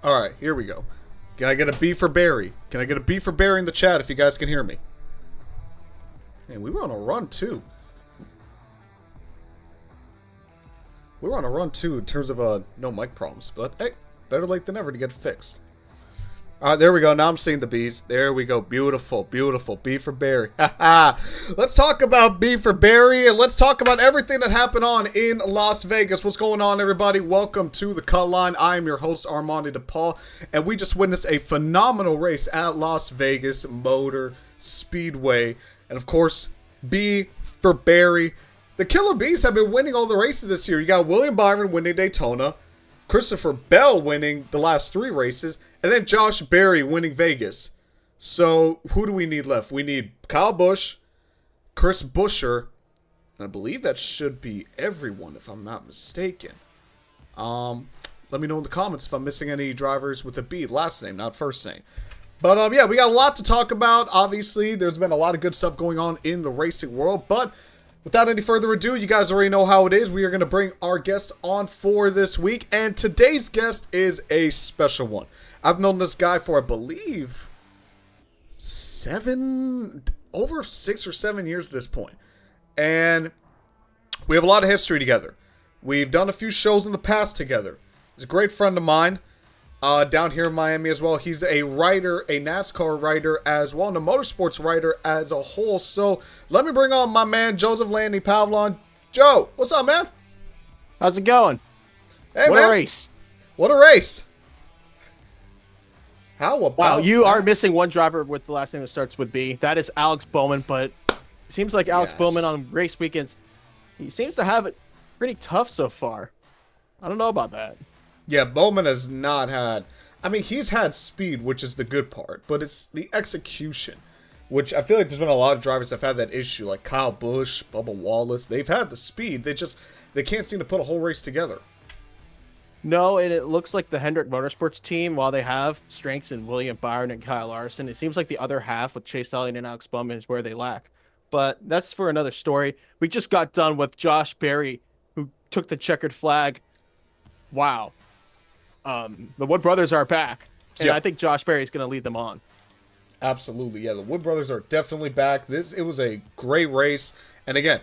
All right, here we go. Can I get a B for Barry? Can I get a B for Barry in the chat if you guys can hear me? And we were on a run too. We were on a run too in terms of no mic problems, but hey, better late than never to get it fixed. All right, there we go. Now I'm seeing the B's. There we go. Beautiful, beautiful. B for Barry. Let's talk about B for Barry, and let's talk about everything that happened on in Las Vegas. What's going on, everybody? Welcome to the Cutline. I am your host, Armando DePaul, and we just witnessed a phenomenal race at Las Vegas Motor Speedway. And, of course, B for Barry. The Killer Bees have been winning all the races this year. You got William Byron winning Daytona, Christopher Bell winning the last 3 races, and then Josh Berry winning Vegas. So, who do we need left? We need Kyle Busch, Chris Buescher, and I believe that should be everyone, if I'm not mistaken. Let me know in the comments if I'm missing any drivers with a B, last name, not first name. But, yeah, we got a lot to talk about. Obviously, there's been a lot of good stuff going on in the racing world, but without any further ado, you guys already know how it is. We are going to bring our guest on for this week, and today's guest is a special one. I've known this guy for, I believe, over 6 or 7 years at this point. And we have a lot of history together. We've done a few shows in the past together. He's a great friend of mine down here in Miami as well. He's a writer, a NASCAR writer as well, and a motorsports writer as a whole. So let me bring on my man, Joseph Landy Pavlon. Joe, what's up, man? How's it going? Hey, what man. a race. What a race. How about Wow, you that? are missing one driver with the last name that starts with B. That is Alex Bowman, but it seems like Alex Bowman on race weekends, he seems to have it pretty tough so far. I don't know about that. Yeah, Bowman has not had... I mean, he's had speed, which is the good part, but it's the execution, which I feel like there's been a lot of drivers that have had that issue, like Kyle Busch, Bubba Wallace. They've had the speed. They can't seem to put a whole race together. No, and it looks like the Hendrick Motorsports team, while they have strengths in William Byron and Kyle Larson, it seems like the other half with Chase Elliott and Alex Bowman is where they lack. But that's for another story. We just got done with Josh Berry, who took the checkered flag. Wow. The Wood brothers are back, and Yep. I think Josh Berry is going to lead them on. Absolutely, yeah. The Wood brothers are definitely back. It was a great race, and again,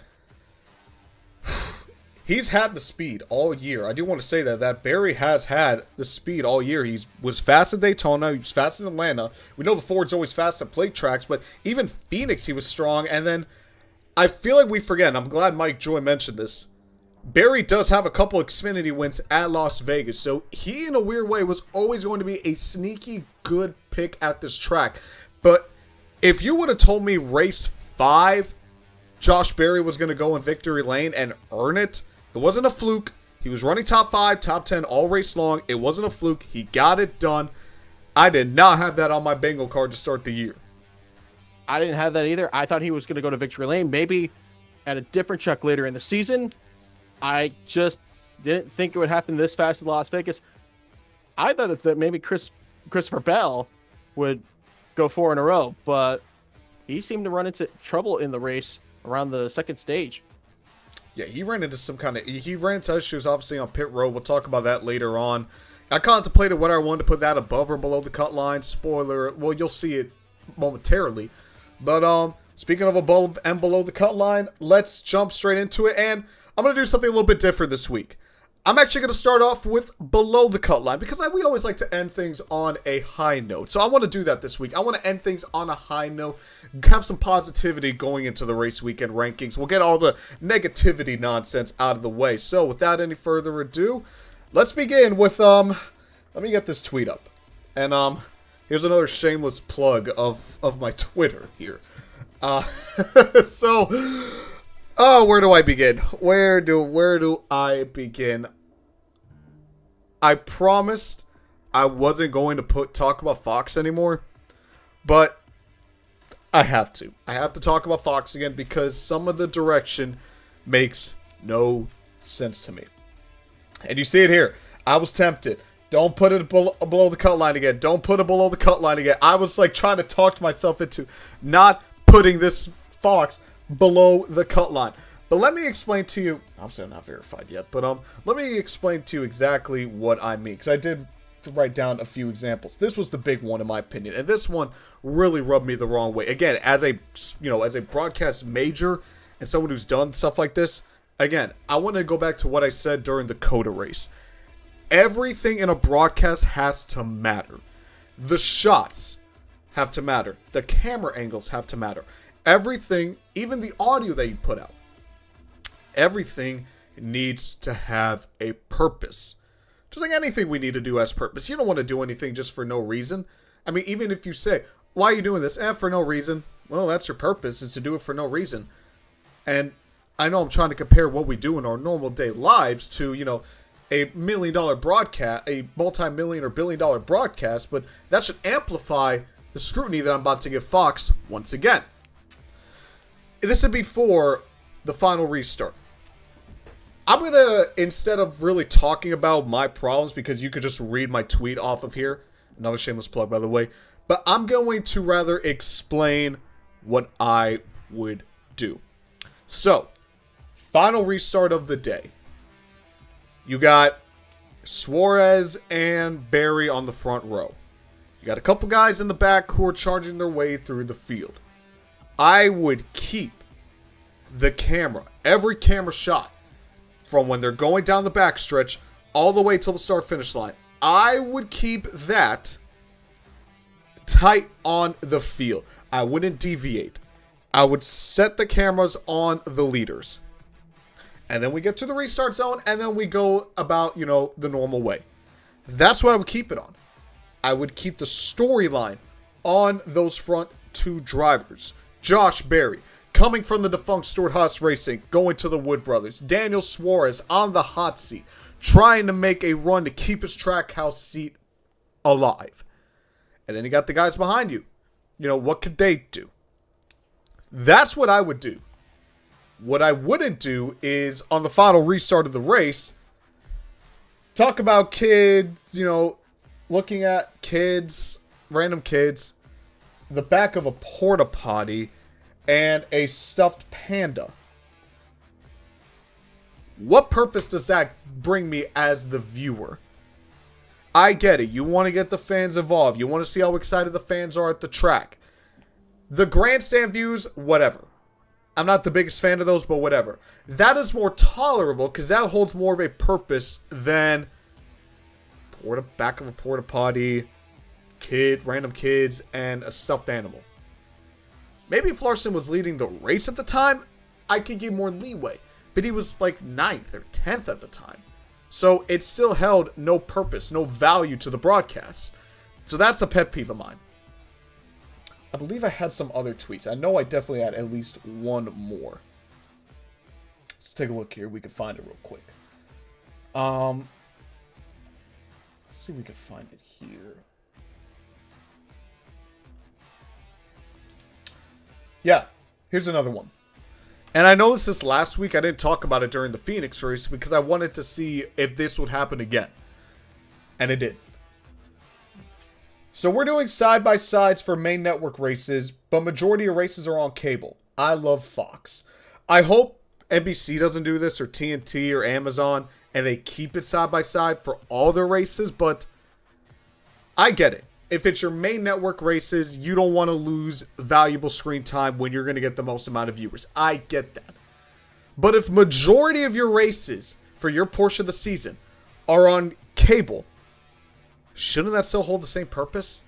he's had the speed all year. I do want to say that Barry has had the speed all year. He was fast at Daytona. He was fast in Atlanta. We know the Ford's always fast at plate tracks, but even Phoenix, he was strong. And then I feel like we forget, and I'm glad Mike Joy mentioned this, Barry does have a couple Xfinity wins at Las Vegas. So he, in a weird way, was always going to be a sneaky good pick at this track. But if you would have told me race 5, Josh Berry was going to go in victory lane and earn it, it wasn't a fluke. He was running top 5, top 10 all race long. It wasn't a fluke. He got it done. I did not have that on my bingo card to start the year. I didn't have that either. I thought he was going to go to victory lane, maybe at a different track later in the season. I just didn't think it would happen this fast in Las Vegas. I thought that maybe Christopher Bell would go 4 in a row, but he seemed to run into trouble in the race around the second stage. Yeah, he ran into issues, obviously, on pit road. We'll talk about that later on. I contemplated whether I wanted to put that above or below the cut line. Spoiler, well, you'll see it momentarily. But speaking of above and below the cut line, let's jump straight into it. And I'm going to do something a little bit different this week. I'm actually going to start off with below the cut line because we always like to end things on a high note. So I want to do that this week. I want to end things on a high note, have some positivity going into the race weekend rankings. We'll get all the negativity nonsense out of the way. So without any further ado, let's begin with, let me get this tweet up. And here's another shameless plug of my Twitter here. Oh, where do I begin? Where do I begin? I promised I wasn't going to talk about Fox anymore, but I have to. I have to talk about Fox again because some of the direction makes no sense to me. And you see it here. I was tempted. Don't put it below the cut line again. Don't put it below the cut line again. I was like trying to talk myself into not putting this Fox below the cut line. But let me explain to you, obviously I'm not verified yet, but let me explain to you exactly what I mean. Because I did to write down a few examples. This was the big one in my opinion, and this one really rubbed me the wrong way. Again, as a broadcast major and someone who's done stuff like this, again, I want to go back to what I said during the COTA race. Everything in a broadcast has to matter. The shots have to matter. The camera angles have to matter. Everything, even the audio that you put out, everything needs to have a purpose. Just like anything we need to do has purpose. You don't want to do anything just for no reason. I mean, even if you say, why are you doing this? For no reason. Well, that's your purpose, is to do it for no reason. And I know I'm trying to compare what we do in our normal day lives to, a $1 million broadcast, a multi-million or billion-dollar broadcast, but that should amplify the scrutiny that I'm about to give Fox once again. This would be for the final restart. I'm going to, instead of really talking about my problems, because you could just read my tweet off of here, another shameless plug by the way, but I'm going to rather explain what I would do. So, final restart of the day. You got Suarez and Barry on the front row. You got a couple guys in the back who are charging their way through the field. I would keep the camera, every camera shot, from when they're going down the backstretch all the way till the start-finish line. I would keep that tight on the field. I wouldn't deviate. I would set the cameras on the leaders. And then we get to the restart zone, and then we go about, the normal way. That's what I would keep it on. I would keep the storyline on those front two drivers. Josh Berry, coming from the defunct Stewart-Haas Racing, going to the Wood Brothers. Daniel Suarez on the hot seat, trying to make a run to keep his Trackhouse seat alive. And then you got the guys behind you. What could they do? That's what I would do. What I wouldn't do is, on the final restart of the race, talk about kids, looking at kids, random kids, the back of a porta potty, and a stuffed panda. What purpose does that bring me as the viewer? I get it. You want to get the fans involved. You want to see how excited the fans are at the track. The grandstand views, whatever. I'm not the biggest fan of those, but whatever. That is more tolerable because that holds more of a purpose than back of a porta potty, random kids, and a stuffed animal. Maybe if Larson was leading the race at the time, I could give more leeway. But he was like 9th or 10th at the time. So it still held no purpose, no value to the broadcast. So that's a pet peeve of mine. I believe I had some other tweets. I know I definitely had at least one more. Let's take a look here. We can find it real quick. Let's see if we can find it here. Yeah, here's another one. And I noticed this last week. I didn't talk about it during the Phoenix race because I wanted to see if this would happen again. And it did. So we're doing side-by-sides for main network races, but majority of races are on cable. I love Fox. I hope NBC doesn't do this, or TNT, or Amazon, and they keep it side-by-side for all their races, but I get it. If it's your main network races, you don't want to lose valuable screen time when you're going to get the most amount of viewers. I get that. But if majority of your races for your portion of the season are on cable, shouldn't that still hold the same purpose?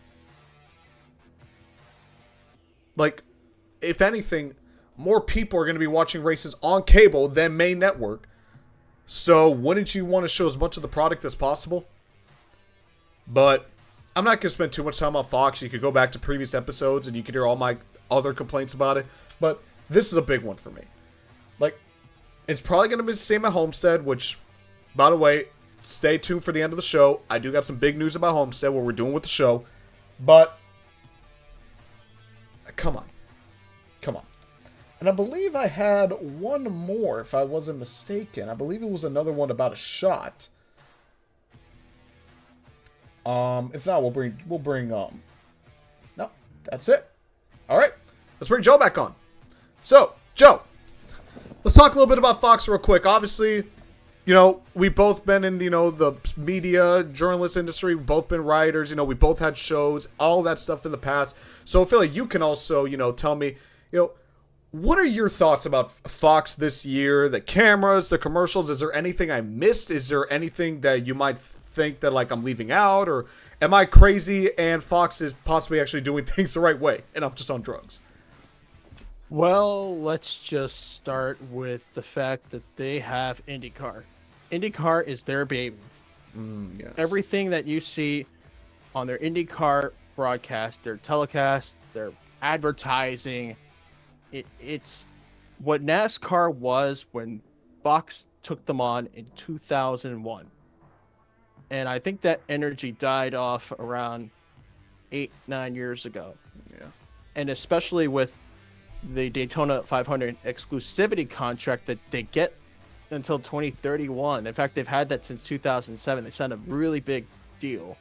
Like, if anything, more people are going to be watching races on cable than main network. So wouldn't you want to show as much of the product as possible? But I'm not going to spend too much time on Fox. You could go back to previous episodes and you could hear all my other complaints about it. But this is a big one for me. Like, it's probably going to be the same at Homestead, which, by the way, stay tuned for the end of the show. I do got some big news about Homestead, what we're doing with the show. But, come on. Come on. And I believe I had one more, if I wasn't mistaken. I believe it was another one about a shot. If not, we'll bring no, that's it. All right, let's bring Joe back on. So, Joe, let's talk a little bit about Fox real quick. Obviously, we've both been in, the media, journalist industry. We've both been writers. We both had shows, all that stuff in the past. So I feel like you can also, tell me, what are your thoughts about Fox this year? The cameras, the commercials. Is there anything I missed? Is there anything that you might think that, like, I'm leaving out? Or am I crazy and Fox is possibly actually doing things the right way and I'm just on drugs? Well, let's just start with the fact that they have IndyCar. IndyCar is their baby. Yes. Everything that you see on their IndyCar broadcast, their telecast, their advertising, it's what NASCAR was when Fox took them on in 2001. And I think that energy died off around 8-9 years ago. Yeah. And especially with the Daytona 500 exclusivity contract that they get until 2031. In fact, they've had that since 2007. They signed a really big deal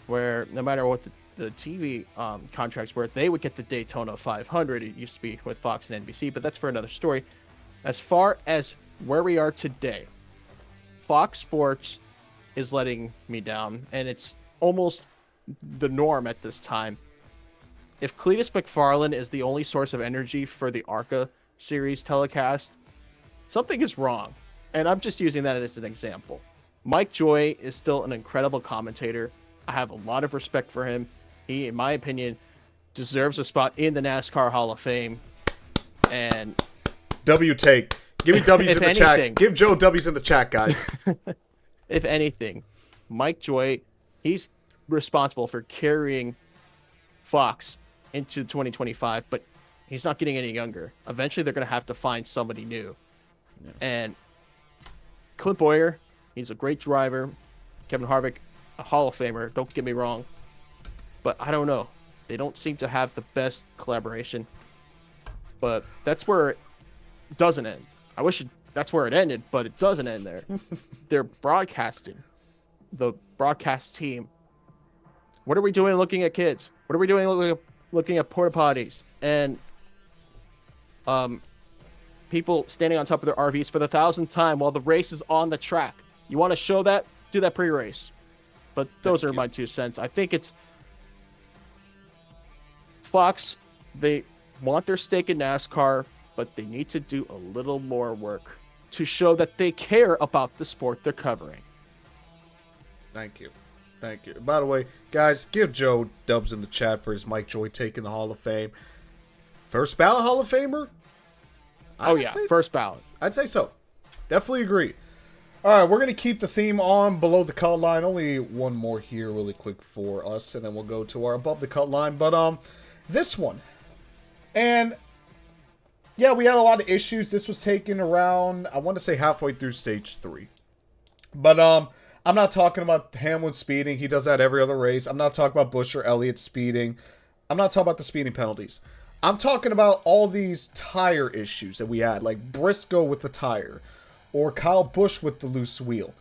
where no matter what the TV contracts were, they would get the Daytona 500. It used to be with Fox and NBC, but that's for another story. As far as where we are today, Fox Sports is letting me down, and it's almost the norm at this time. If Cletus McFarland is the only source of energy for the ARCA series telecast, something is wrong. And I'm just using that as an example. Mike Joy is still an incredible commentator. I have a lot of respect for him. He, in my opinion, deserves a spot in the NASCAR Hall of Fame. And W take. Give me W's in the anything, chat. Give Joe W's in the chat, guys. If anything, Mike Joy, he's responsible for carrying Fox into 2025, but he's not getting any younger. Eventually, they're going to have to find somebody new. Yes. And Clint Boyer, he's a great driver. Kevin Harvick, a Hall of Famer, don't get me wrong. But I don't know. They don't seem to have the best collaboration. But that's where it doesn't end. I wish that's where it ended, but it doesn't end there. They're broadcasting. The broadcast team. What are we doing looking at kids? What are we doing looking at porta potties? And people standing on top of their RVs for the 1,000th time while the race is on the track. You want to show that? Do that pre-race. But those are my 2 cents. I think it's Fox, they want their stake in NASCAR, but they need to do a little more work to show that they care about the sport they're covering. Thank you. By the way, guys, give Joe dubs in the chat for his Mike Joy take in the Hall of Fame. First ballot Hall of Famer? First ballot. I'd say so. Definitely agree. All right, we're going to keep the theme on below the cut line. Only one more here really quick for us, and then we'll go to our above the cut line. But this one. And yeah, we had a lot of issues. This was taken around, I want to say halfway through stage 3. But I'm not talking about Hamlin speeding. He does that every other race. I'm not talking about Busch or Elliott speeding. I'm not talking about the speeding penalties. I'm talking about all these tire issues that we had, like Briscoe with the tire, or Kyle Busch with the loose wheel.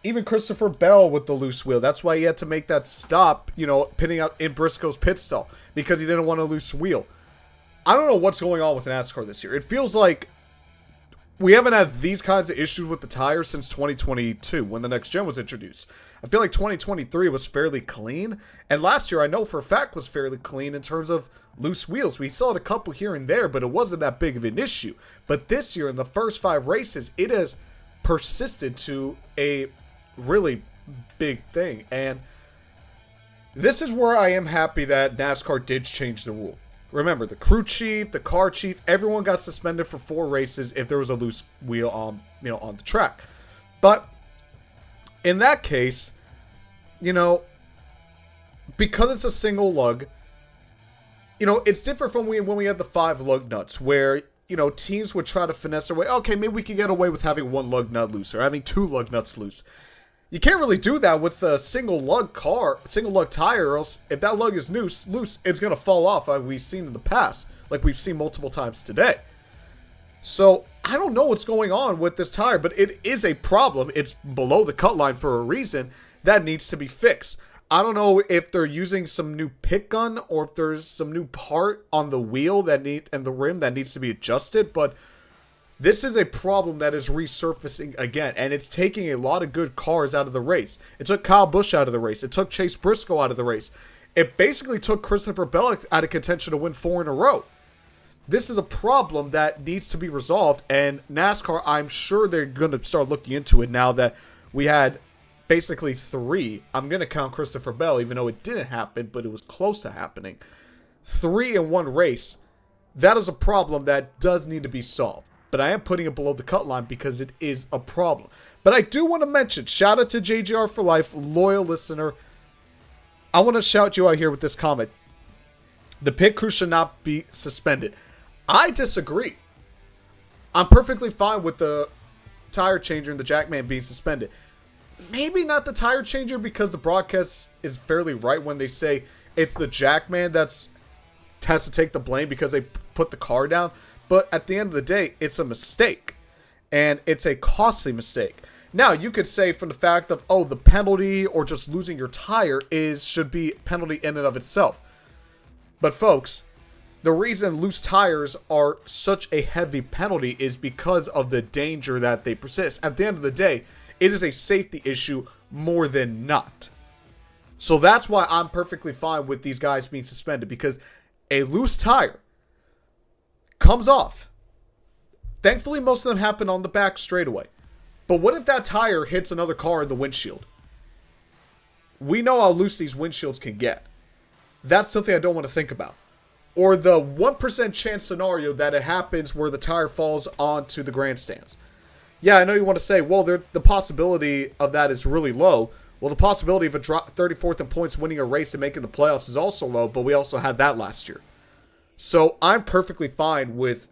Even Christopher Bell with the loose wheel. That's why he had to make that stop, pitting out in Briscoe's pit stall, because he didn't want a loose wheel. I don't know what's going on with NASCAR this year. It feels like we haven't had these kinds of issues with the tires since 2022, when the next gen was introduced. I feel like 2023 was fairly clean, and last year I know for a fact was fairly clean in terms of loose wheels. We saw it a couple here and there, but it wasn't that big of an issue. But this year, in the first 5 races, it has persisted to a really big thing. And this is where I am happy that NASCAR did change the rule. Remember, the crew chief, the car chief, everyone got suspended for 4 races if there was a loose wheel on the track. But in that case, because it's a single lug, it's different from when we had the 5 lug nuts, where, teams would try to finesse their way. Okay, maybe we can get away with having 1 lug nut loose or having 2 lug nuts loose. You can't really do that with a single lug tire, or else if that lug is loose, it's going to fall off, like we've seen in the past, like we've seen multiple times today. So, I don't know what's going on with this tire, but it is a problem. It's below the cut line for a reason that needs to be fixed. I don't know if they're using some new pit gun or if there's some new part on the wheel and the rim that needs to be adjusted, but This is a problem that is resurfacing again, and it's taking a lot of good cars out of the race. It took Kyle Busch out of the race. It took Chase Briscoe out of the race. It basically took Christopher Bell out of contention to win 4 in a row. This is a problem that needs to be resolved, and NASCAR, I'm sure they're going to start looking into it now that we had basically 3. I'm going to count Christopher Bell, even though it didn't happen, but it was close to happening. 3 in one race. That is a problem that does need to be solved. But I am putting it below the cut line because it is a problem. But I do want to mention, shout out to JGR for Life, loyal listener. I want to shout you out here with this comment. The pit crew should not be suspended. I disagree. I'm perfectly fine with the tire changer and the jackman being suspended. Maybe not the tire changer because the broadcast is fairly right when they say it's the jackman that's has to take the blame because they put the car down. But at the end of the day, it's a mistake. And it's a costly mistake. Now, you could say from the fact of, oh, the penalty or just losing your tire should be penalty in and of itself. But folks, the reason loose tires are such a heavy penalty is because of the danger that they persist. At the end of the day, it is a safety issue more than not. So that's why I'm perfectly fine with these guys being suspended, because a loose tire comes off. Thankfully, most of them happen on the back straightaway. But what if that tire hits another car in the windshield? We know how loose these windshields can get. That's something I don't want to think about. Or the 1% chance scenario that it happens where the tire falls onto the grandstands. Yeah, I know you want to say, well, the possibility of that is really low. Well, the possibility of a 34th in points winning a race and making the playoffs is also low, but we also had that last year. So I'm perfectly fine with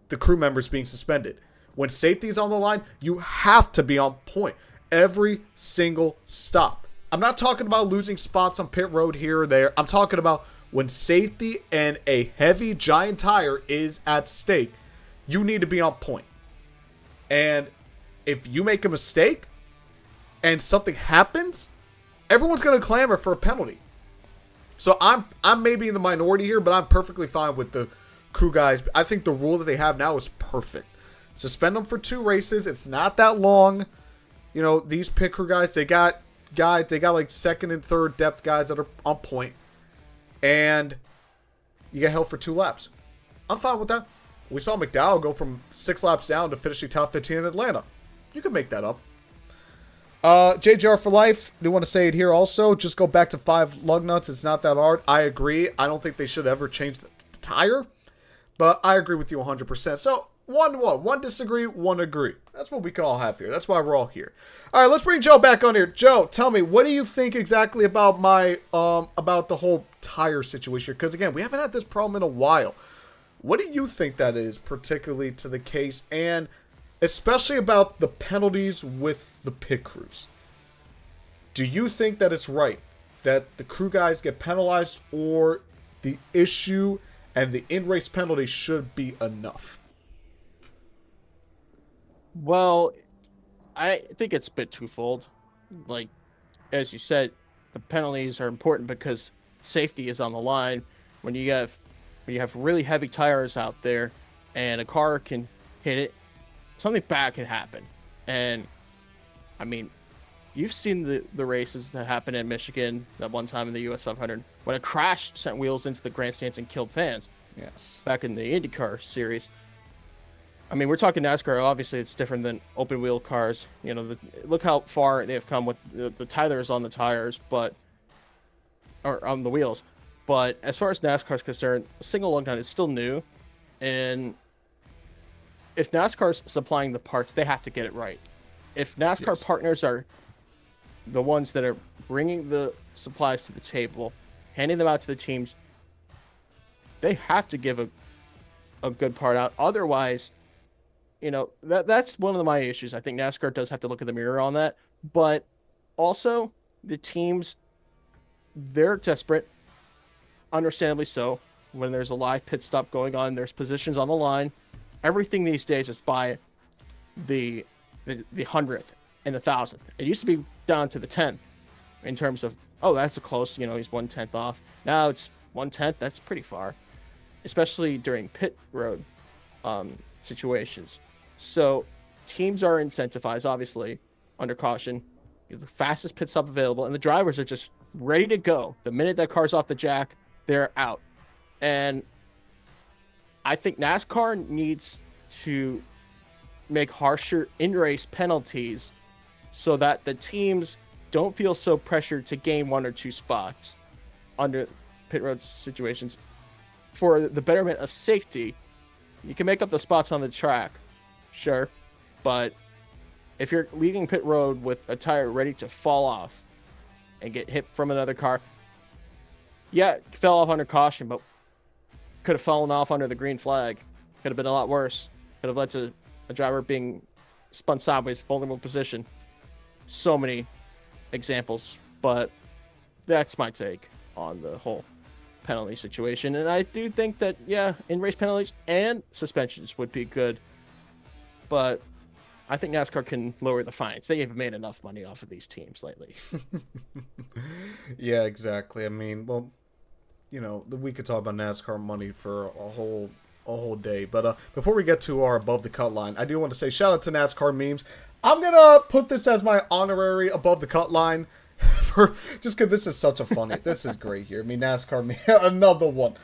the crew members being suspended. When safety is on the line, you have to be on point every single stop. I'm not talking about losing spots on pit road here or there. I'm talking about when safety and a heavy giant tire is at stake, you need to be on point. And if you make a mistake and something happens, everyone's going to clamor for a penalty. So I'm maybe in the minority here, but I'm perfectly fine with the crew guys. I think the rule that they have now is perfect. Suspend them for 2 races. It's not that long. You know, these pit crew guys, they got like second and third depth guys that are on point. And you get held for 2 laps. I'm fine with that. We saw McDowell go from 6 laps down to finishing top 15 in Atlanta. You can make that up. JGR for Life, do want to say it here also. Just go back to 5 lug nuts. It's not that hard. I agree. I don't think they should ever change the tire. But I agree with you 100%. So, 1 disagree, 1 agree. That's what we can all have here. That's why we're all here. All right, let's bring Joe back on here. Joe, tell me, what do you think exactly about my about the whole tire situation? Because again, we haven't had this problem in a while. What do you think that is particularly to the case, and especially about the penalties with the pit crews? Do you think that it's right that the crew guys get penalized, or the issue and the in-race penalty should be enough? Well, I think it's a bit twofold. Like, as you said, the penalties are important because safety is on the line. When you have really heavy tires out there and a car can hit it, something bad can happen. And I mean, you've seen the races that happened in Michigan that one time in the US 500 when a crash sent wheels into the grandstands and killed fans. Yes. Back in the IndyCar series. I mean, we're talking NASCAR. Obviously, it's different than open wheel cars. You know, look how far they have come with the tethers on the tires, or on the wheels. But as far as NASCAR is concerned, a single lug nut is still new, and if NASCAR's supplying the parts, they have to get it right. If NASCAR partners are the ones that are bringing the supplies to the table, handing them out to the teams, they have to give a good part out. Otherwise, you know, that's one of my issues. I think NASCAR does have to look in the mirror on that. But also, the teams, they're desperate, understandably so. When there's a live pit stop going on, there's positions on the line. Everything these days is by the 100th and the 1000th. It used to be down to the 10th in terms of, oh, that's a close, you know, he's 1/10 off. Now it's 1/10. That's pretty far, especially during pit road situations. So teams are incentivized, obviously, under caution. You have the fastest pit stop available, and the drivers are just ready to go. The minute that car's off the jack, they're out. And I think NASCAR needs to make harsher in-race penalties so that the teams don't feel so pressured to gain 1 or 2 spots under pit road situations. For the betterment of safety, you can make up the spots on the track, sure, but if you're leaving pit road with a tire ready to fall off and get hit from another car, yeah, it fell off under caution, but could have fallen off under the green flag. Could have been a lot worse. Could have led to a driver being spun sideways, vulnerable position. So many examples, but that's my take on the whole penalty situation. And I do think that, yeah, in-race penalties and suspensions would be good, but I think NASCAR can lower the fines. They have made enough money off of these teams lately. Yeah, exactly. I mean, well, you know, we could talk about NASCAR money for a whole day. But before we get to our above the cut line, I do want to say shout out to NASCAR memes. I'm gonna put this as my honorary above the cut line for just because this is such a funny. This is great here. I mean, NASCAR meme. Another one.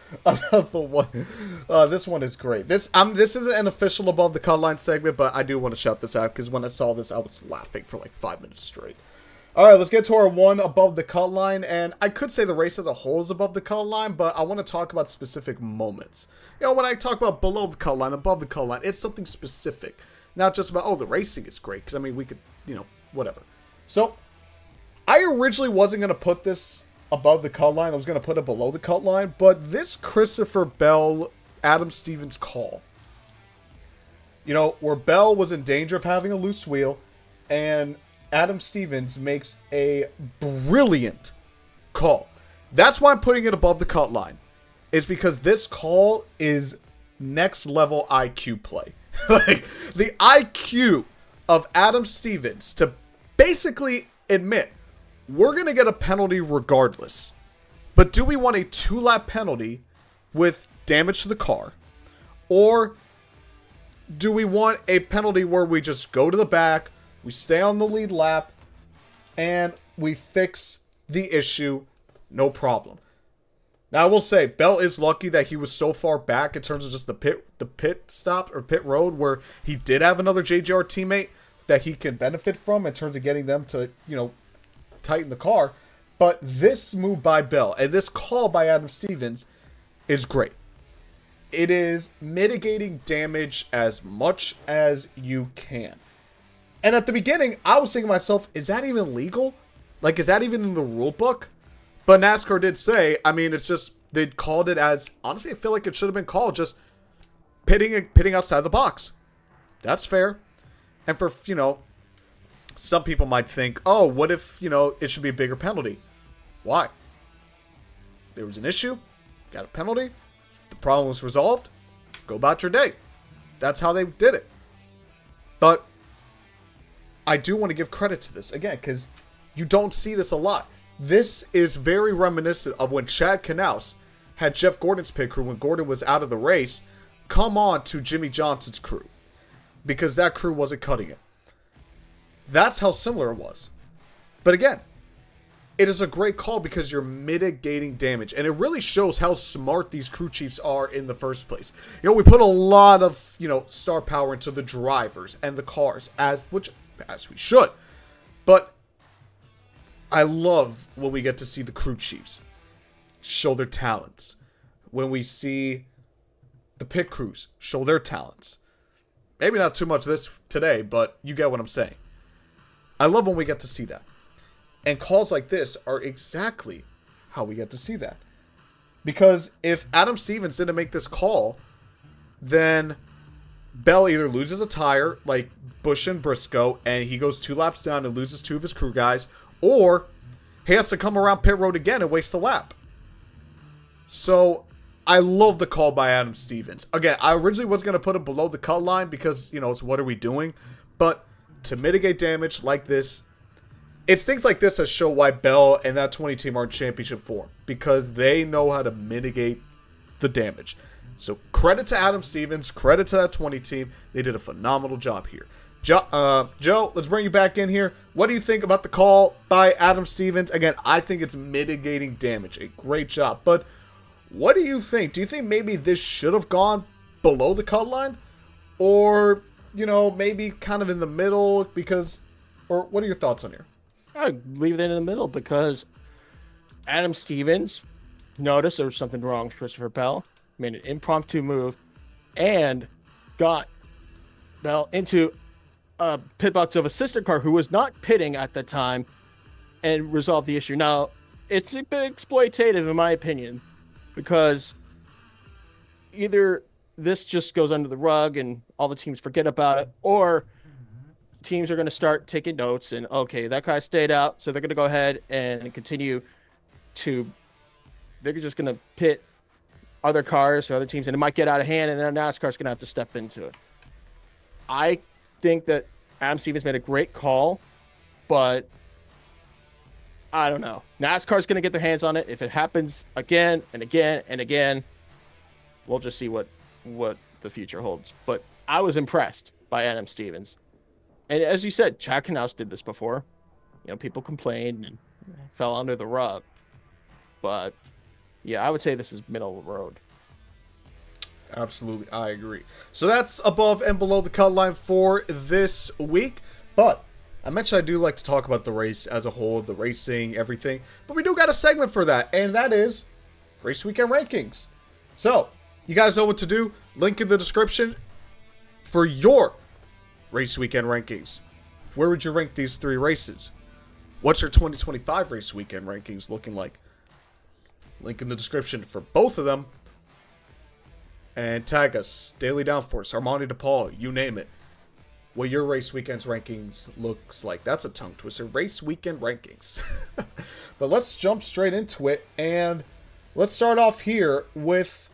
This one is great. This isn't an official above the cut line segment, but I do want to shout this out because when I saw this, I was laughing for like 5 minutes straight. All right, let's get to our one above the cut line, and I could say the race as a whole is above the cut line, but I want to talk about specific moments. You know, when I talk about below the cut line, above the cut line, it's something specific, not just about, oh, the racing is great, because, I mean, we could, you know, whatever. So, I originally wasn't going to put this above the cut line, I was going to put it below the cut line, but this Christopher Bell, Adam Stevens call, you know, where Bell was in danger of having a loose wheel, and Adam Stevens makes a brilliant call. That's why I'm putting it above the cut line. Is because this call is next level IQ play. Like, the IQ of Adam Stevens to basically admit, we're going to get a penalty regardless. But do we want a 2-lap penalty with damage to the car? Or do we want a penalty where we just go to the back, we stay on the lead lap, and we fix the issue, no problem. Now, I will say, Bell is lucky that he was so far back in terms of just the pit stop or pit road where he did have another JGR teammate that he can benefit from in terms of getting them to, you know, tighten the car. But this move by Bell and this call by Adam Stevens is great. It is mitigating damage as much as you can. And at the beginning, I was thinking to myself, is that even legal? Like, is that even in the rule book? But NASCAR did say, I mean, it's just, they called it as, honestly, I feel like it should have been called just pitting outside the box. That's fair. And for, you know, some people might think, oh, what if, you know, it should be a bigger penalty? Why? There was an issue, got a penalty, the problem was resolved, go about your day. That's how they did it. But I do want to give credit to this, again, because you don't see this a lot. This is very reminiscent of when Chad Knaus had Jeff Gordon's pit crew, when Gordon was out of the race, come on to Jimmy Johnson's crew. Because that crew wasn't cutting it. That's how similar it was. But again, it is a great call because you're mitigating damage. And it really shows how smart these crew chiefs are in the first place. You know, we put a lot of, you know, star power into the drivers and the cars, as we should. But I love when we get to see the crew chiefs show their talents. When we see the pit crews show their talents. Maybe not too much this today, but you get what I'm saying. I love when we get to see that. And calls like this are exactly how we get to see that. Because if Adam Stevens didn't make this call, then Bell either loses a tire, like Busch and Briscoe, and he goes 2 laps down and loses 2 of his crew guys, or he has to come around pit road again and waste a lap. So, I love the call by Adam Stevens. Again, I originally was going to put it below the cut line because, you know, it's what are we doing? But to mitigate damage like this, it's things like this that show why Bell and that 20 team are in championship form. Because they know how to mitigate the damage. So credit to Adam Stevens, credit to that 20 team. They did a phenomenal job here. Joe, let's bring you back in here. What do you think about the call by Adam Stevens? Again, I think it's mitigating damage. A great job. But what do you think? Do you think maybe this should have gone below the cut line? Or, you know, maybe kind of in the middle? Because, or what are your thoughts on here? I'd leave it in the middle because Adam Stevens noticed there was something wrong with Christopher Bell, made an impromptu move, and got Bell into a pit box of a sister car who was not pitting at the time and resolved the issue. Now, it's a bit exploitative in my opinion because either this just goes under the rug and all the teams forget about it, or teams are going to start taking notes and, okay, that guy stayed out, so they're going to go ahead and continue to, they're just going to pit other cars or other teams, and it might get out of hand, and then NASCAR's going to have to step into it. I think that Adam Stevens made a great call, but I don't know. NASCAR's going to get their hands on it. If it happens again and again and again, we'll just see what the future holds. But I was impressed by Adam Stevens. And as you said, Chad Knaus did this before. You know, people complained and fell under the rug. But yeah, I would say this is middle of the road. Absolutely, I agree. So that's above and below the cut line for this week. But I mentioned I do like to talk about the race as a whole, the racing, everything. But we do got a segment for that, and that is Race Weekend Rankings. So, you guys know what to do. Link in the description for your Race Weekend Rankings. Where would you rank these 3 races? What's your 2025 Race Weekend Rankings looking like? Link in the description for both of them. And tag us, Daily Downforce, Armani DePaul, you name it. What your Race Weekend's rankings looks like. That's a tongue twister. Race Weekend Rankings. But let's jump straight into it. And let's start off here with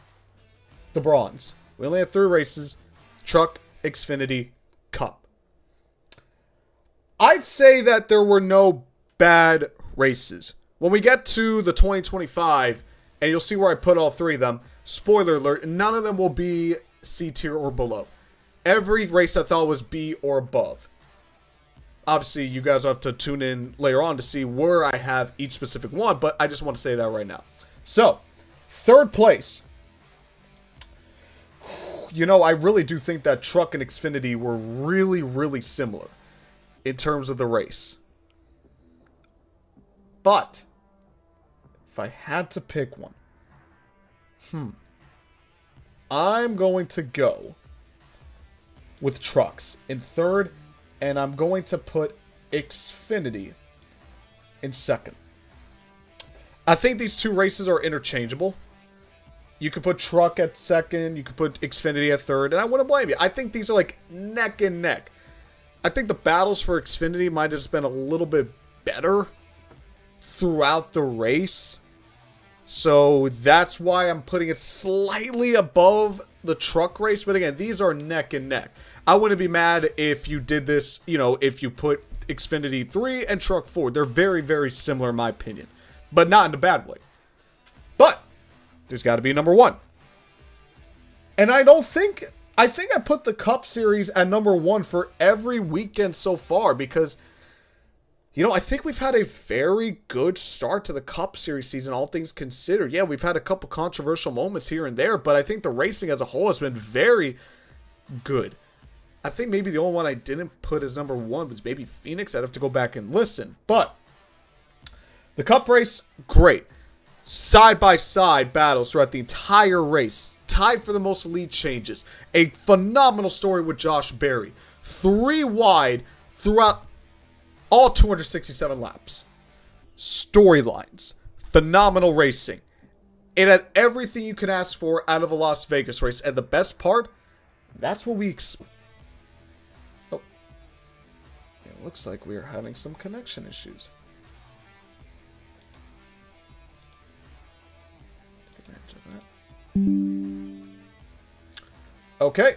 the bronze. We only had 3 races. Truck, Xfinity, Cup. I'd say that there were no bad races. When we get to the 2025, and you'll see where I put all 3 of them, spoiler alert, none of them will be C tier or below. Every race I thought was B or above. Obviously, you guys have to tune in later on to see where I have each specific one, but I just want to say that right now. So, 3rd place. You know, I really do think that Truck and Xfinity were really, really similar in terms of the race. But, if I had to pick one, I'm going to go with Trucks in 3rd, and I'm going to put Xfinity in 2nd. I think these 2 races are interchangeable. You could put Truck at 2nd, you could put Xfinity at 3rd, and I wouldn't blame you. I think these are like neck and neck. I think the battles for Xfinity might have just been a little bit better throughout the race. So that's why I'm putting it slightly above the Truck race. But again, these are neck and neck. I wouldn't be mad if you did this, you know, if you put Xfinity 3 and Truck 4. They're very, very similar in my opinion. But not in a bad way. But there's got to be number 1. And I think I put the Cup Series at number 1 for every weekend so far because, you know, I think we've had a very good start to the Cup Series season, all things considered. Yeah, we've had a couple controversial moments here and there, but I think the racing as a whole has been very good. I think maybe the only one I didn't put as number 1 was maybe Phoenix. I'd have to go back and listen. But the Cup race, great. Side-by-side battles throughout the entire race. Tied for the most lead changes. A phenomenal story with Josh Berry. 3 wide throughout all 267 laps. Storylines. Phenomenal racing. It had everything you can ask for out of a Las Vegas race. And the best part, that's what we expect. Oh. It looks like we are having some connection issues. Take advantage of that. Okay.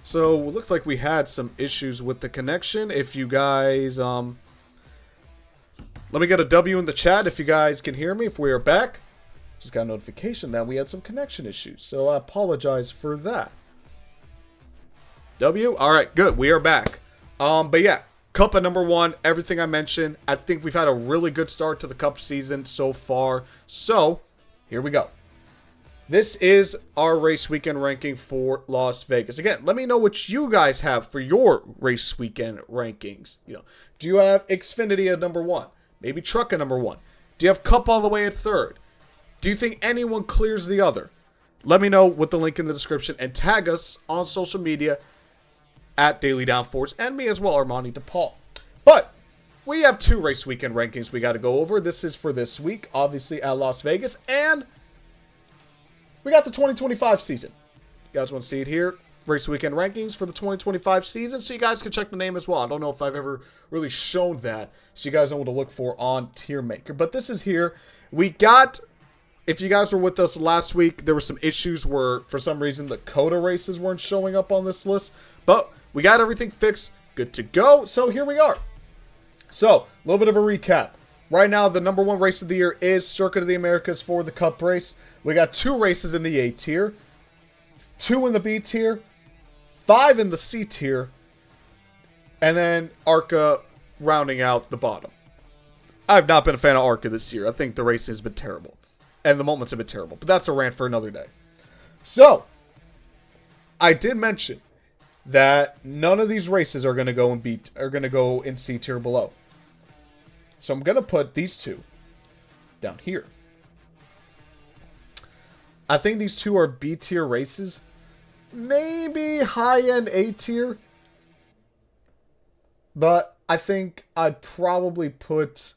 So, it looks like we had some issues with the connection. If you guys, let me get a W in the chat if you guys can hear me, if we are back. Just got a notification that we had some connection issues, so I apologize for that. Alright, good. We are back. But yeah, Cup at number 1, everything I mentioned. I think we've had a really good start to the Cup season so far. So, here we go. This is our race weekend ranking for Las Vegas. Again, let me know what you guys have for your race weekend rankings. Do you have Xfinity at number 1? Maybe Truck at number 1? Do you have Cup all the way at 3rd? Do you think anyone clears the other? Let me know with the link in the description and tag us on social media at Daily Downforce and me as well, Armani DePaul. But we have 2 race weekend rankings we got to go over. This is for this week, obviously at Las Vegas, and we got the 2025 season. You guys want to see it here? Race weekend rankings for the 2025 season, so you guys can check the name as well. I don't know if I've ever really shown that, so you guys know what to look for on Tier Maker. But this is here. We got, if you guys were with us last week, there were some issues where, for some reason, the COTA races weren't showing up on this list. But we got everything fixed, good to go. So here we are. So, a little bit of a recap. Right now, the number 1 race of the year is Circuit of the Americas for the Cup race. We got 2 races in the A tier, 2 in the B tier, 5 in the C tier, and then ARCA rounding out the bottom. I've not been a fan of ARCA this year. I think the racing has been terrible. And the moments have been terrible. But that's a rant for another day. So, I did mention that none of these races are going to go in C tier below. So I'm going to put these 2 down here. I think these 2 are B tier races. Maybe high-end A tier. But I think I'd probably put...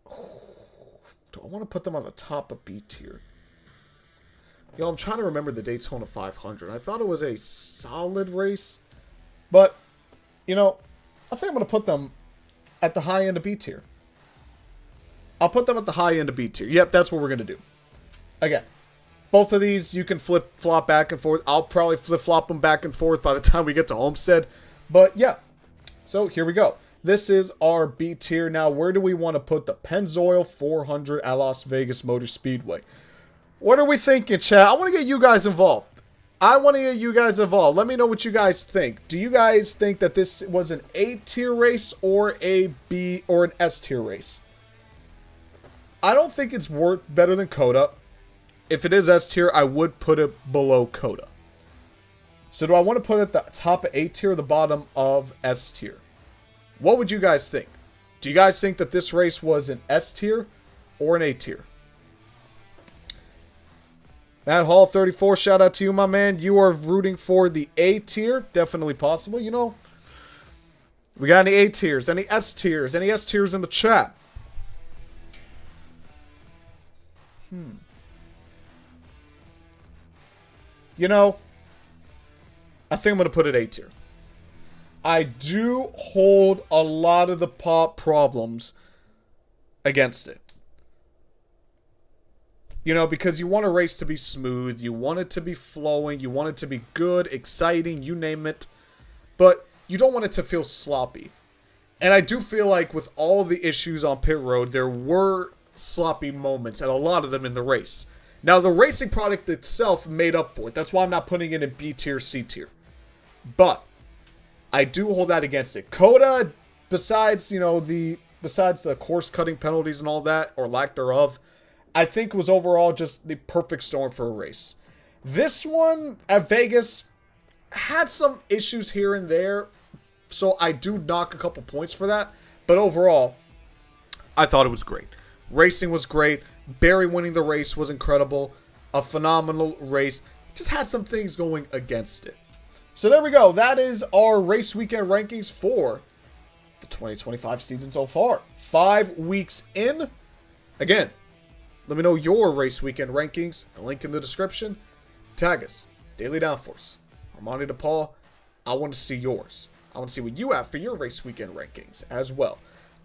do I want to put them on the top of B tier? I'm trying to remember the Daytona 500. I thought it was a solid race. But, I think I'm going to put them at the high end of B tier. I'll put them at the high end of B tier. Yep, that's what we're going to do. Again, both of these you can flip-flop back and forth. I'll probably flip-flop them back and forth by the time we get to Homestead. But, yeah. So, here we go. This is our B tier. Now, where do we want to put the Pennzoil 400 at Las Vegas Motor Speedway? What are we thinking, chat? I want to get you guys involved. Let me know what you guys think. Do you guys think that this was an A tier race or a B or an S tier race? I don't think it's better than COTA. If it is S tier, I would put it below COTA. So do I want to put it at the top of A tier or the bottom of S tier? What would you guys think? Do you guys think that this race was an S tier or an A tier? Matt Hall 34, shout out to you, my man. You are rooting for the A tier. Definitely possible. We got any A tiers, any S tiers, any S tiers in the chat? I think I'm going to put it A tier. I do hold a lot of the problems against it. Because you want a race to be smooth, you want it to be flowing, you want it to be good, exciting, you name it. But you don't want it to feel sloppy. And I do feel like with all the issues on pit road, there were sloppy moments, and a lot of them in the race. Now, the racing product itself made up for it. That's why I'm not putting it in B tier, C tier. But I do hold that against it. COTA, besides the course cutting penalties and all that, or lack thereof, I think was overall just the perfect storm for a race. This one at Vegas had some issues here and there, so I do knock a couple points for that. But overall, I thought it was great. Racing was great. Barry winning the race was incredible. A phenomenal race. Just had some things going against it. So there we go. That is our race weekend rankings for the 2025 season so far. 5 weeks in. Again, let me know your race weekend rankings. The link in the description. Tag us. Daily Downforce. Armani DePaul. I want to see yours. I want to see what you have for your race weekend rankings as well.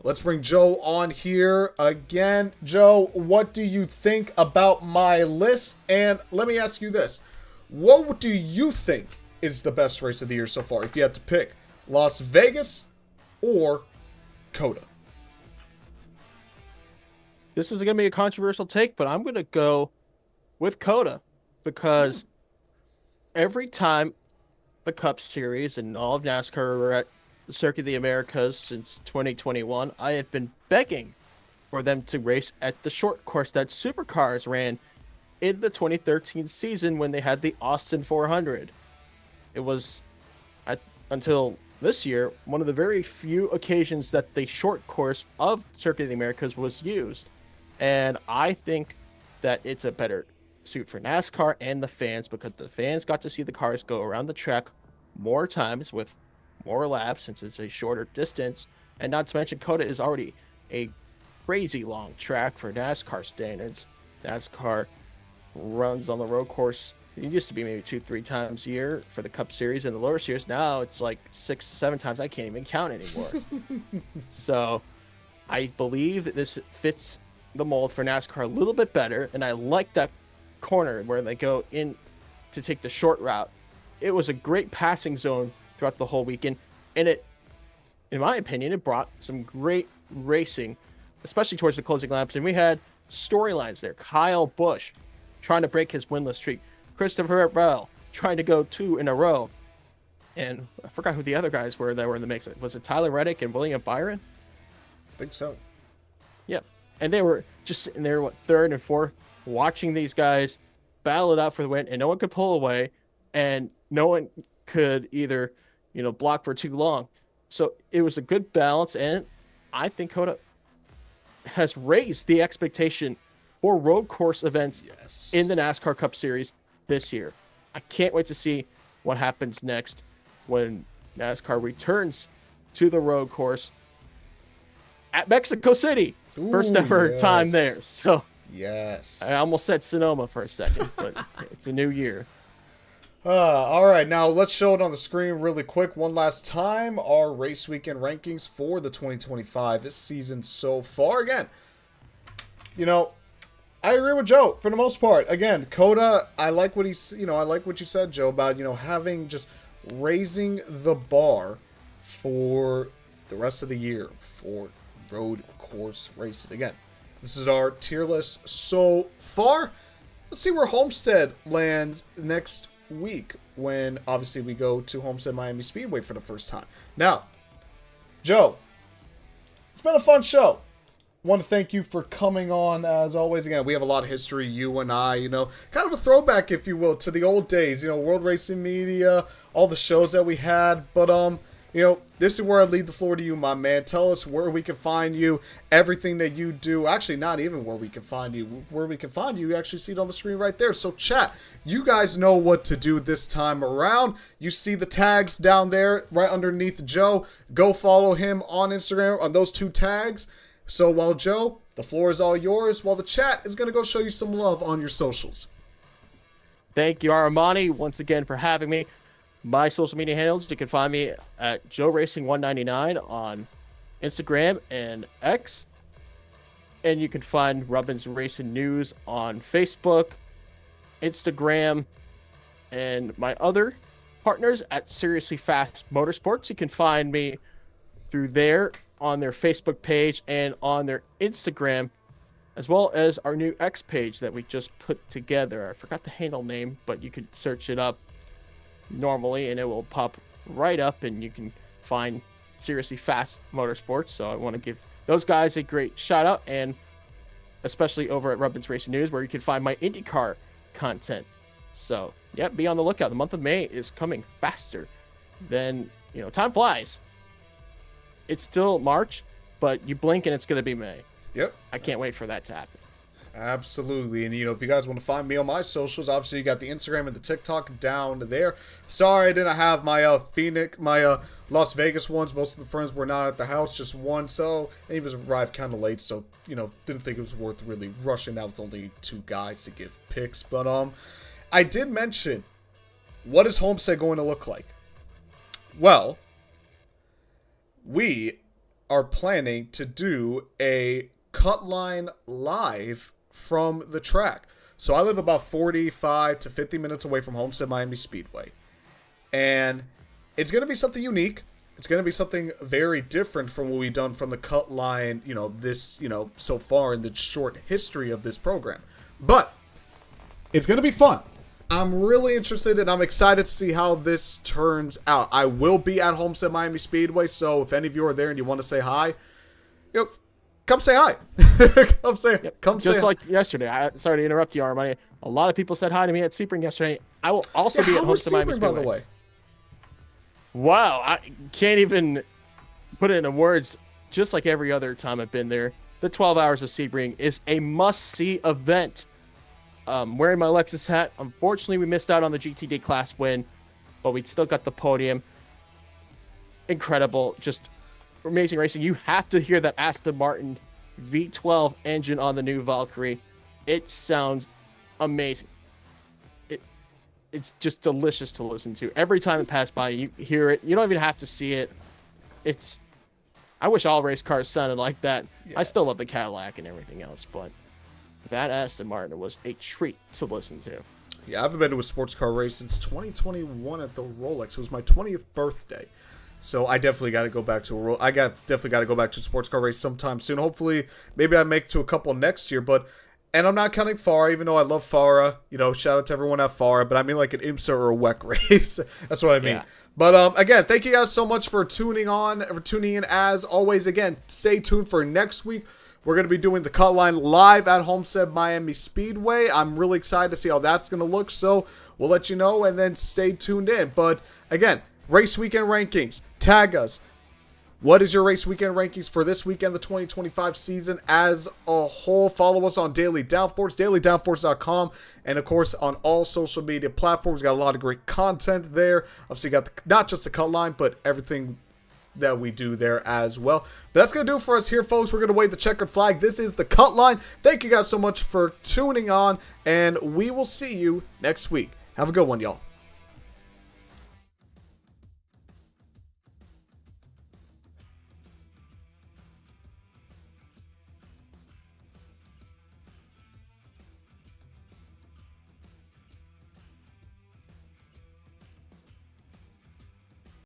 Let's bring Joe on here again. Joe, what do you think about my list? And let me ask you this. What do you think is the best race of the year so far? If you had to pick Las Vegas or COTA. this is going to be a controversial take, but I'm going to go with Coda because every time the Cup Series and all of NASCAR are at the Circuit of the Americas since 2021, I have been begging for them to race at the short course that Supercars ran in the 2013 season when they had the Austin 400. It was, until this year, one of the very few occasions that the short course of Circuit of the Americas was used. And I think that it's a better suit for NASCAR and the fans because the fans got to see the cars go around the track more times with more laps since it's a shorter distance. And not to mention, Coda is already a crazy long track for NASCAR standards. NASCAR runs on the road course. It used to be maybe 2-3 times a year for the Cup Series and the lower series. Now it's like 6-7 times. I can't even count anymore. So I believe that this fits the mold for NASCAR a little bit better, and I like that corner where they go in to take the short route. It was a great passing zone throughout the whole weekend, and it, in my opinion, it brought some great racing, especially towards the closing laps. And we had storylines there. Kyle Busch trying to break his winless streak. Christopher Bell trying to go 2 in a row. And I forgot who the other guys were that were in the mix. Was it Tyler Reddick and William Byron? I think so. Yep. And they were just sitting there, third and fourth, watching these guys battle it out for the win, and no one could pull away, and no one could either, block for too long. So it was a good balance, and I think Coda has raised the expectation for road course events in the NASCAR Cup Series this year. I can't wait to see what happens next when NASCAR returns to the road course at Mexico City. First ever time there. So yes, I almost said Sonoma for a second, but it's a new year. All right, now let's show it on the screen really quick one last time. Our race weekend rankings for the 2025 season so far. Again, I agree with Joe for the most part. Again, Coda, I like what I like what you said, Joe, about having just raising the bar for the rest of the year for road course races. Again, this is our tier list so far. Let's see where Homestead lands next week when obviously we go to Homestead Miami Speedway for the first time. Now, Joe, it's been a fun show. Want to thank you for coming on as always. Again, we have a lot of history, you and I, kind of a throwback, if you will, to the old days, World Racing Media, all the shows that we had. But, this is where I leave the floor to you, my man. Tell us where we can find you, everything that you do. Actually, not even where we can find you. Where we can find you, you actually see it on the screen right there. So, chat, you guys know what to do this time around. You see the tags down there right underneath Joe. Go follow him on Instagram on those 2 tags. So while Joe, the floor is all yours, while the chat is going to go show you some love on your socials. Thank you, Armani, once again for having me. My social media handles, you can find me at JoeRacing199 on Instagram and X. And you can find Rubbin's Racing News on Facebook, Instagram, and my other partners at Seriously Fast Motorsports. You can find me through there on their Facebook page and on their Instagram, as well as our new X page that we just put together. I forgot the handle name, but you could search it up normally and it will pop right up and you can find Seriously Fast Motorsports. So I want to give those guys a great shout out, and especially over at Rubbin's Racing News, where you can find my IndyCar content. So yeah, be on the lookout. The month of May is coming faster than, time flies. It's still March, but you blink and it's going to be May. Yep. I can't wait for that to happen. Absolutely. And, if you guys want to find me on my socials, obviously you got the Instagram and the TikTok down there. Sorry I didn't have my Las Vegas ones. Most of the friends were not at the house, just one. So, and he was arrived kind of late. So, didn't think it was worth really rushing out with only 2 guys to give picks. But, I did mention, what is Homestead going to look like? Well, we are planning to do a Cutline live from the track. So I live about 45 to 50 minutes away from Homestead Miami Speedway. And it's going to be something unique. it's going to be something very different from what we've done from the Cutline, this, so far in the short history of this program. But it's going to be fun. I'm really interested and I'm excited to see how this turns out. I will be at Homestead Miami Speedway, so if any of you are there and you want to say hi, come say hi. Come say Just like yesterday. Sorry to interrupt you, Armani. A lot of people said hi to me at Sebring yesterday. I will also be at Homestead Miami Speedway. By the way. Wow, I can't even put it into words. Just like every other time I've been there, the 12 Hours of Sebring is a must-see event. Wearing my Lexus hat. Unfortunately, we missed out on the GTD class win, but we still got the podium. Incredible, just amazing racing. You have to hear that Aston Martin V12 engine on the new Valkyrie. It sounds amazing. It's just delicious to listen to. Every time it passes by, you hear it. You don't even have to see it. I wish all race cars sounded like that. Yes. I still love the Cadillac and everything else, but that Aston Martin was a treat to listen to. Yeah, I haven't been to a sports car race since 2021 at the Rolex. It was my 20th birthday. So I definitely got to go back to definitely got to go back to a sports car race sometime soon. Hopefully, maybe I make it to a couple next year, and I'm not counting Farah, even though I love Farah. Shout out to everyone at Farah, but I mean like an IMSA or a WEC race. That's what I mean. Yeah. But again, thank you guys so much for tuning in. As always, again, stay tuned for next week. We're going to be doing the Cutline live at Homestead Miami Speedway. I'm really excited to see how that's going to look, so we'll let you know, and then stay tuned in. But again, race weekend rankings, tag us. What is your race weekend rankings for this weekend, the 2025 season as a whole? Follow us on Daily Downforce, dailydownforce.com, and of course on all social media platforms. Got a lot of great content there. Obviously, got not just the Cutline, but everything that we do there as well. But that's going to do it for us here, folks. We're going to wave the checkered flag. This is the Cutline. Thank you guys so much for tuning on, and we will see you next week. Have a good one, y'all.